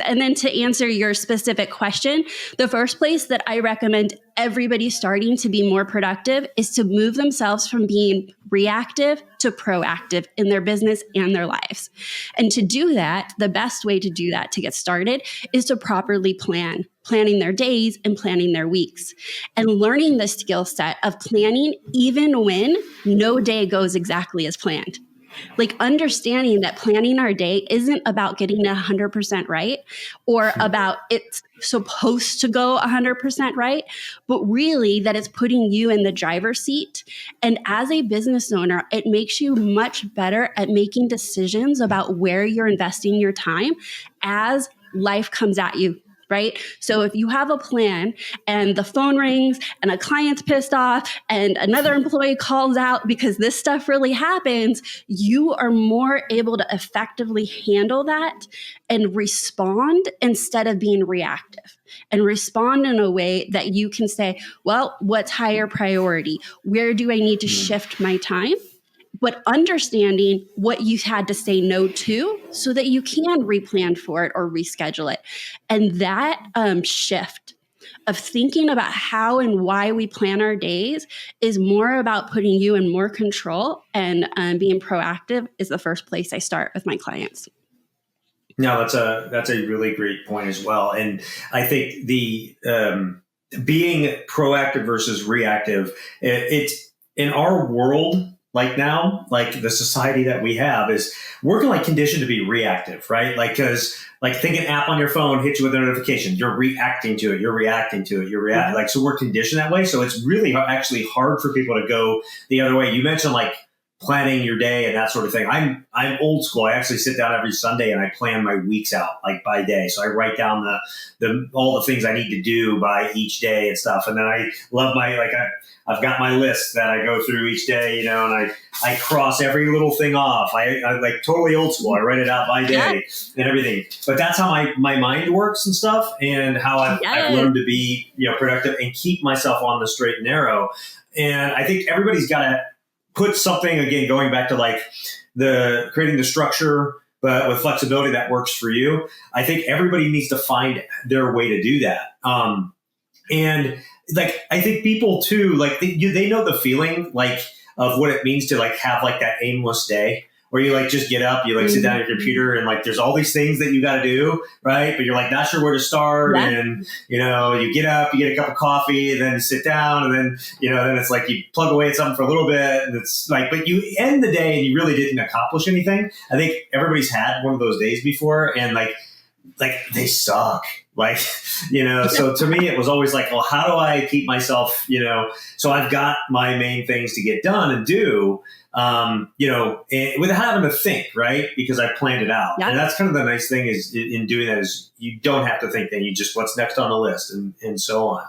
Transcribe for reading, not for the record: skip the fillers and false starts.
And then to answer your specific question, the first place that I recommend everybody starting to be more productive is to move themselves from being reactive to proactive in their business and their lives. And to do that, the best way to do that to get started is to properly planning their days and planning their weeks, and learning the skill set of planning even when no day goes exactly as planned. Like understanding that planning our day isn't about getting it 100% right or about it's supposed to go 100% right, but really that it's putting you in the driver's seat. And as a business owner, it makes you much better at making decisions about where you're investing your time as life comes at you. Right? So if you have a plan and the phone rings and a client's pissed off and another employee calls out because this stuff really happens, you are more able to effectively handle that and respond instead of being reactive, and respond in a way that you can say, well, what's higher priority? Where do I need to shift my time? But understanding what you had to say no to so that you can replan for it or reschedule it. And that shift of thinking about how and why we plan our days is more about putting you in more control, and being proactive is the first place I start with my clients. No, that's a really great point as well. And I think the being proactive versus reactive, it's in our world. Like now, like the society that we have is we're like conditioned to be reactive, right? Like, cause like think an app on your phone hits you with a notification, you're reacting to it, you're reacting to it, like, so we're conditioned that way. So it's really actually hard for people to go the other way. You mentioned like planning your day and that sort of thing. I'm old school. I actually sit down every Sunday and I plan my weeks out like by day. So I write down all the things I need to do by each day and stuff. And then I love I've got my list that I go through each day, and I cross every little thing off. I like totally old school. I write it out by day and everything. But that's how my mind works and stuff, and how I've learned to be, productive and keep myself on the straight and narrow. And I think everybody's got to put something, again, going back to like creating the structure, but with flexibility that works for you. I think everybody needs to find their way to do that. And like, I think people too, like they know the feeling like of what it means to like have like that aimless day where you like just get up, you like sit down at your computer and like there's all these things that you got to do, right? But you're like not sure where to start, and you get up, you get a cup of coffee, and then you sit down, and then then it's like you plug away at something for a little bit, and it's like, but you end the day and you really didn't accomplish anything. I think everybody's had one of those days before, and like they suck. Like, so to me, it was always like, well, how do I keep myself, so I've got my main things to get done and do, without having to think, right? Because I planned it out. Yeah. And that's kind of the nice thing is in doing that is you don't have to think, then you just, what's next on the list and so on.